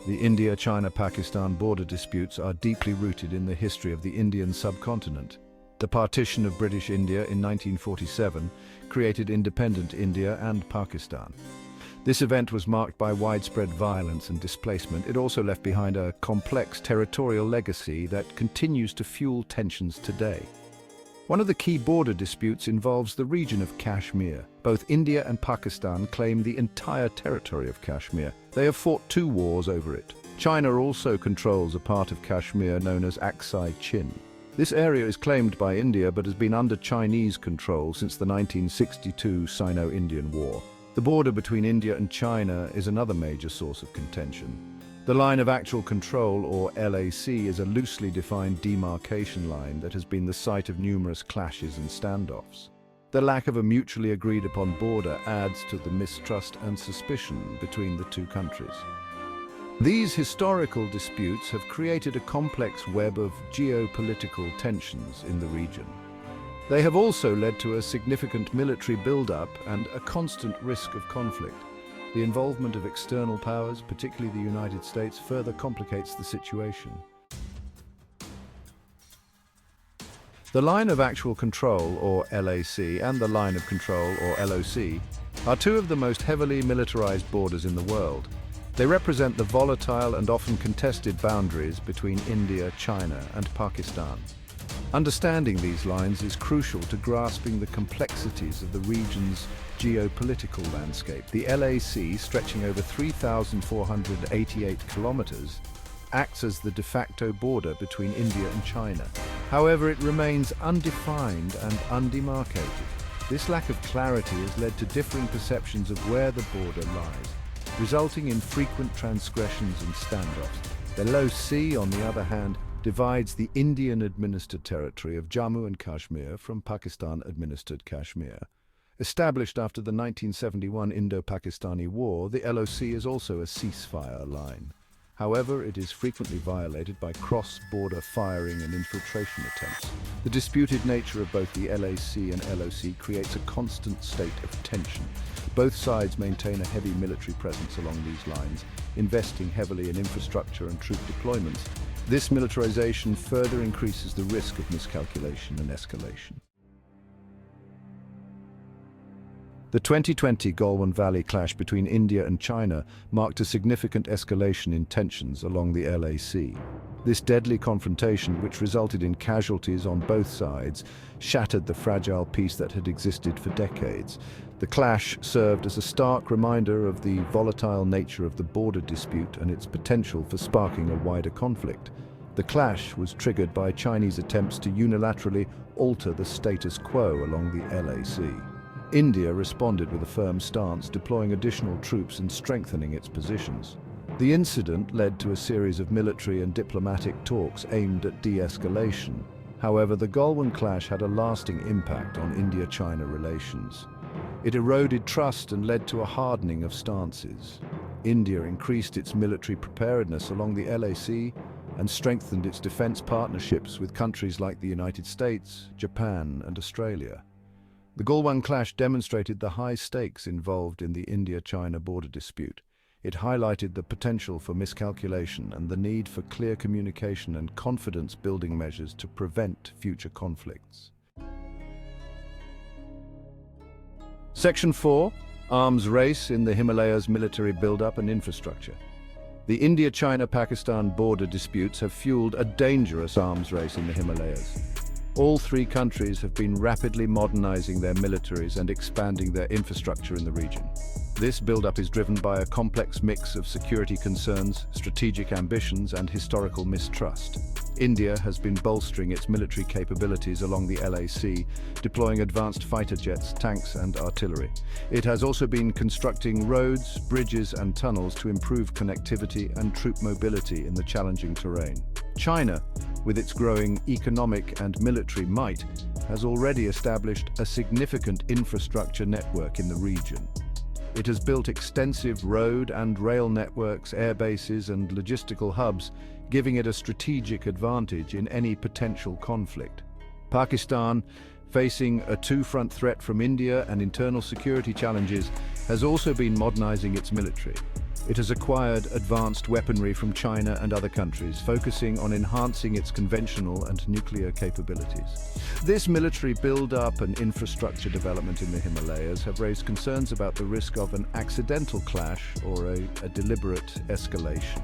The India-China-Pakistan border disputes are deeply rooted in the history of the Indian subcontinent. The partition of British India in 1947 created independent India and Pakistan. This event was marked by widespread violence and displacement. It also left behind a complex territorial legacy that continues to fuel tensions today. One of the key border disputes involves the region of Kashmir. Both India and Pakistan claim the entire territory of Kashmir. They have fought 2 wars over it. China also controls a part of Kashmir known as Aksai Chin. This area is claimed by India but has been under Chinese control since the 1962 Sino-Indian War. The border between India and China is another major source of contention. The Line of Actual Control, or LAC, is a loosely defined demarcation line that has been the site of numerous clashes and standoffs. The lack of a mutually agreed-upon border adds to the mistrust and suspicion between the 2 countries. These historical disputes have created a complex web of geopolitical tensions in the region. They have also led to a significant military build-up and a constant risk of conflict. The involvement of external powers, particularly the United States, further complicates the situation. The Line of Actual Control, or LAC, and the Line of Control, or LOC, are 2 of the most heavily militarized borders in the world. They represent the volatile and often contested boundaries between India, China, and Pakistan. Understanding these lines is crucial to grasping the complexities of the region's geopolitical landscape. The LAC, stretching over 3,488 kilometers, acts as the de facto border between India and China. However, it remains undefined and undemarcated. This lack of clarity has led to differing perceptions of where the border lies, resulting in frequent transgressions and standoffs. The LOC, on the other hand, divides the Indian-administered territory of Jammu and Kashmir from Pakistan-administered Kashmir. Established after the 1971 Indo-Pakistani War, the LOC is also a ceasefire line. However, it is frequently violated by cross-border firing and infiltration attempts. The disputed nature of both the LAC and LOC creates a constant state of tension. Both sides maintain a heavy military presence along these lines, investing heavily in infrastructure and troop deployments. This militarization further increases the risk of miscalculation and escalation. The 2020 Galwan Valley clash between India and China marked a significant escalation in tensions along the LAC. This deadly confrontation, which resulted in casualties on both sides, shattered the fragile peace that had existed for decades. The clash served as a stark reminder of the volatile nature of the border dispute and its potential for sparking a wider conflict. The clash was triggered by Chinese attempts to unilaterally alter the status quo along the LAC. India responded with a firm stance, deploying additional troops and strengthening its positions. The incident led to a series of military and diplomatic talks aimed at de-escalation. However, the Galwan clash had a lasting impact on India-China relations. It eroded trust and led to a hardening of stances. India increased its military preparedness along the LAC and strengthened its defense partnerships with countries like the United States, Japan, and Australia. The Galwan clash demonstrated the high stakes involved in the India-China border dispute. It highlighted the potential for miscalculation and the need for clear communication and confidence-building measures to prevent future conflicts. Section 4. Arms race in the Himalayas, military buildup and infrastructure. The India-China-Pakistan border disputes have fueled a dangerous arms race in the Himalayas. All 3 countries have been rapidly modernizing their militaries and expanding their infrastructure in the region. This buildup is driven by a complex mix of security concerns, strategic ambitions, and historical mistrust. India has been bolstering its military capabilities along the LAC, deploying advanced fighter jets, tanks, and artillery. It has also been constructing roads, bridges, and tunnels to improve connectivity and troop mobility in the challenging terrain. China, with its growing economic and military might, has already established a significant infrastructure network in the region. It has built extensive road and rail networks, air bases, and logistical hubs, giving it a strategic advantage in any potential conflict. Pakistan, facing a 2-front threat from India and internal security challenges, has also been modernizing its military. It has acquired advanced weaponry from China and other countries, focusing on enhancing its conventional and nuclear capabilities. This military build-up and infrastructure development in the Himalayas have raised concerns about the risk of an accidental clash or a deliberate escalation.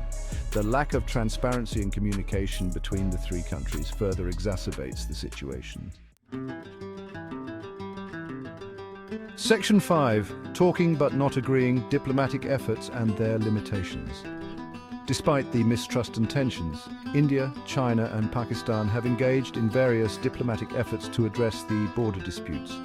The lack of transparency and communication between the three countries further exacerbates the situation. Section 5. Talking but not agreeing, diplomatic efforts and their limitations. Despite the mistrust and tensions, India, China and Pakistan have engaged in various diplomatic efforts to address the border disputes.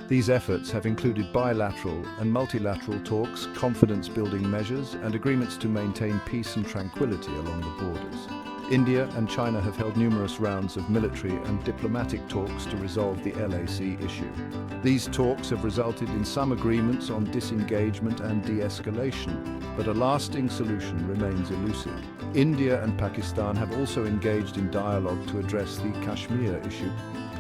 These efforts have included bilateral and multilateral talks, confidence-building measures and agreements to maintain peace and tranquility along the borders. India and China have held numerous rounds of military and diplomatic talks to resolve the LAC issue. These talks have resulted in some agreements on disengagement and de-escalation, but a lasting solution remains elusive. India and Pakistan have also engaged in dialogue to address the Kashmir issue,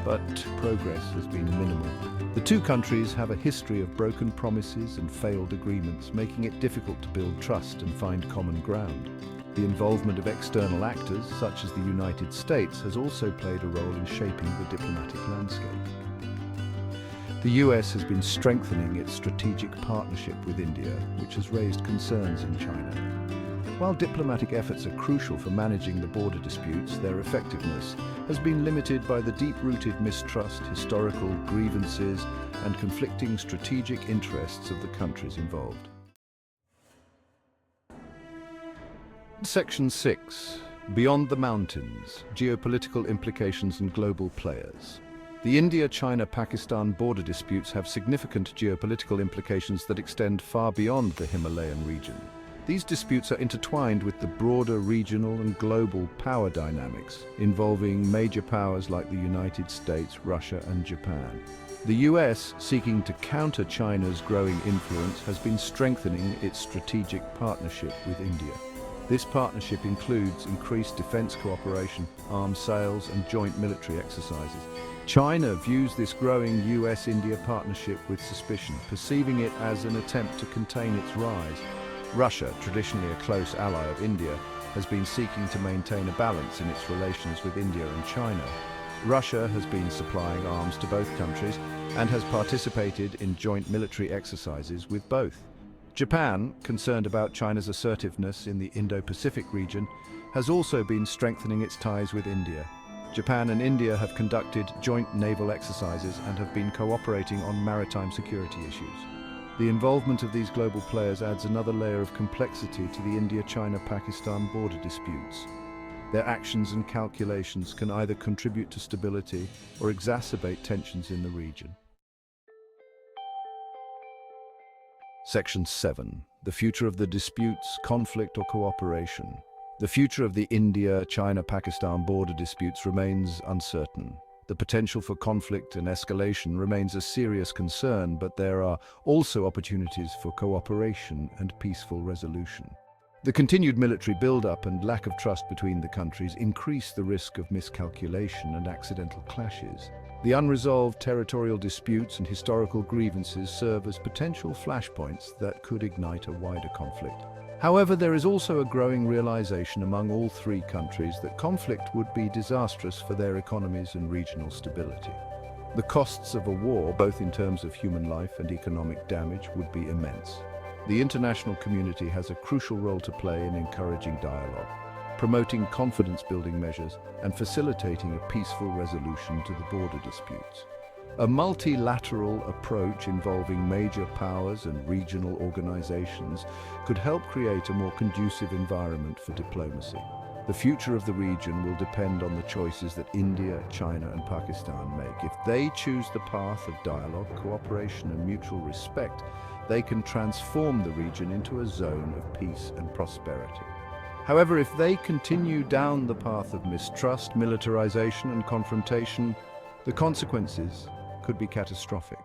but progress has been minimal. The two countries have a history of broken promises and failed agreements, making it difficult to build trust and find common ground. The involvement of external actors, such as the United States, has also played a role in shaping the diplomatic landscape. The US has been strengthening its strategic partnership with India, which has raised concerns in China. While diplomatic efforts are crucial for managing the border disputes, their effectiveness has been limited by the deep-rooted mistrust, historical grievances, and conflicting strategic interests of the countries involved. Section 6. Beyond the Mountains, Geopolitical Implications and Global Players. The India-China-Pakistan border disputes have significant geopolitical implications that extend far beyond the Himalayan region. These disputes are intertwined with the broader regional and global power dynamics, involving major powers like the United States, Russia, and Japan. The US, seeking to counter China's growing influence, has been strengthening its strategic partnership with India. This partnership includes increased defense cooperation, arms sales, and joint military exercises. China views this growing US-India partnership with suspicion, perceiving it as an attempt to contain its rise. Russia, traditionally a close ally of India, has been seeking to maintain a balance in its relations with India and China. Russia has been supplying arms to both countries and has participated in joint military exercises with both. Japan, concerned about China's assertiveness in the Indo-Pacific region, has also been strengthening its ties with India. Japan and India have conducted joint naval exercises and have been cooperating on maritime security issues. The involvement of these global players adds another layer of complexity to the India-China-Pakistan border disputes. Their actions and calculations can either contribute to stability or exacerbate tensions in the region. Section 7. The future of the disputes, conflict or cooperation. The future of the India-China-Pakistan border disputes remains uncertain. The potential for conflict and escalation remains a serious concern, but there are also opportunities for cooperation and peaceful resolution. The continued military build-up and lack of trust between the countries increase the risk of miscalculation and accidental clashes. The unresolved territorial disputes and historical grievances serve as potential flashpoints that could ignite a wider conflict. However, there is also a growing realization among all three countries that conflict would be disastrous for their economies and regional stability. The costs of a war, both in terms of human life and economic damage, would be immense. The international community has a crucial role to play in encouraging dialogue, promoting confidence-building measures, and facilitating a peaceful resolution to the border disputes. A multilateral approach involving major powers and regional organizations could help create a more conducive environment for diplomacy. The future of the region will depend on the choices that India, China, and Pakistan make. If they choose the path of dialogue, cooperation, and mutual respect, they can transform the region into a zone of peace and prosperity. However, if they continue down the path of mistrust, militarization, and confrontation, the consequences could be catastrophic.